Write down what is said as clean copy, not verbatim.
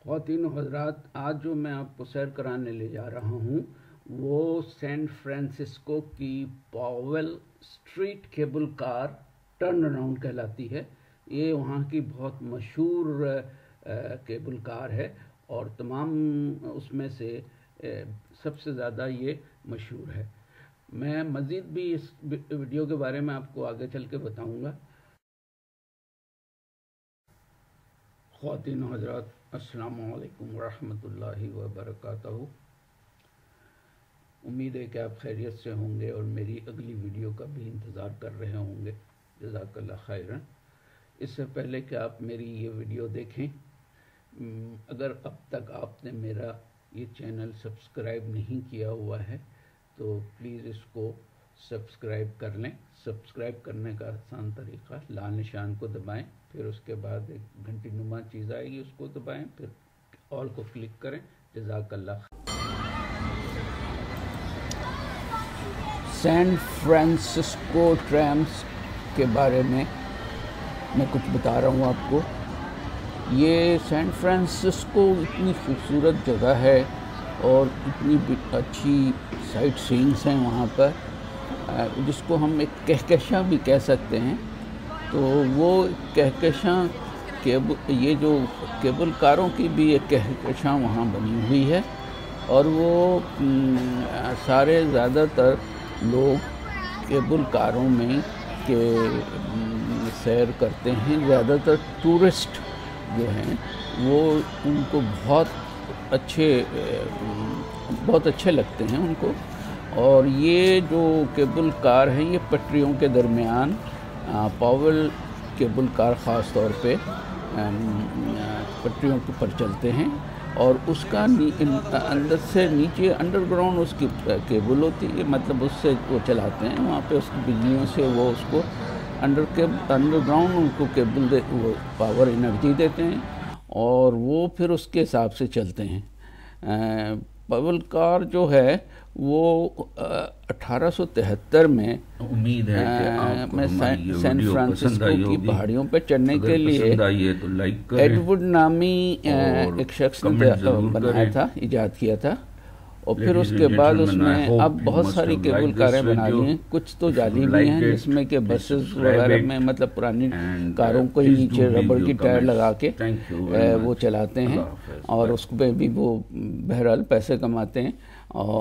خواتین و حضرات، آج جو میں آپ کو سیر کرانے لے جا رہا ہوں وہ سین فرانسسکو کی Powell Street cable car turn around کہلاتی ہے۔ یہ وہاں کی بہت مشہور کیبل کار ہے اور تمام اس میں سے سب سے زیادہ یہ مشہور ہے۔ میں مزید بھی اس ویڈیو کے بارے میں آپ کو آگے چل کے بتاؤں گا۔ خواتین و حضرات، السلام علیکم ورحمۃ اللہ وبرکاتہ۔ امید ہے کہ آپ خیریت سے ہوں گے اور میری اگلی ویڈیو کا بھی انتظار کر رہے ہوں گے۔ جزاک اللہ خیرا۔ اس سے پہلے کہ آپ میری یہ ویڈیو دیکھیں، اگر اب تک آپ نے میرا یہ چینل سبسکرائب نہیں کیا ہوا ہے تو پلیز اس کو سبسکرائب کر لیں۔ سبسکرائب کرنے کا آسان طریقہ، لال نشان کو دبائیں، پھر اس کے بعد ایک گھنٹی نما چیز آئے گی، اس کو دبائیں، پھر آل کو کلک کریں۔ جزاک اللہ۔ سین فرانسسکو ٹرامس کے بارے میں کچھ بتا رہا ہوں آپ کو۔ یہ سین فرانسسکو اتنی خوبصورت جگہ ہے اور اتنی اچھی سائٹ سینگس ہیں وہاں پر، جس کو ہم ایک کہکشاں بھی کہہ سکتے ہیں۔ تو وہ کہکشاں یہ جو کیبل کاروں کی بھی ایک کہکشاں وہاں بنی ہوئی ہے، اور وہ سارے زیادہ تر لوگ کیبل کاروں میں سیر کرتے ہیں۔ زیادہ تر ٹورسٹ جو ہیں وہ ان کو بہت اچھے لگتے ہیں ان کو۔ اور یہ جو کیبل کار ہیں یہ پٹریوں کے درمیان، پاول کیبل کار خاص طور پہ پٹریوں کے پر چلتے ہیں، اور اس کا اندر سے نیچے انڈر گراؤنڈ اس کی کیبل ہوتی ہے، مطلب اس سے وہ چلاتے ہیں وہاں پہ، اس کی بجلیوں سے وہ اس کو انڈر گراؤنڈ ان کو کیبل وہ پاور انرجی دیتے ہیں، اور وہ پھر اس کے حساب سے چلتے ہیں۔ پاول کار جو ہے وہ 1873 میں امید ہے کہ آپ میں سین فرانسسکو کی پہاڑیوں پہ چڑھنے کے لیے ایڈ وڈ نامی ایک شخص نے بنایا تھا، ایجاد کیا تھا، اور پھر اس کے بعد اس میں اب بہت ساری کیبل کاریں بنا لی ہیں۔ کچھ تو جعلی بھی ہیں، جس میں کہ بسز وغیرہ میں مطلب پرانی کاروں کو ہی نیچے ربڑ کی ٹائر لگا کے وہ چلاتے ہیں، اور اس پہ بھی وہ بہرحال پیسے کماتے ہیں۔ اور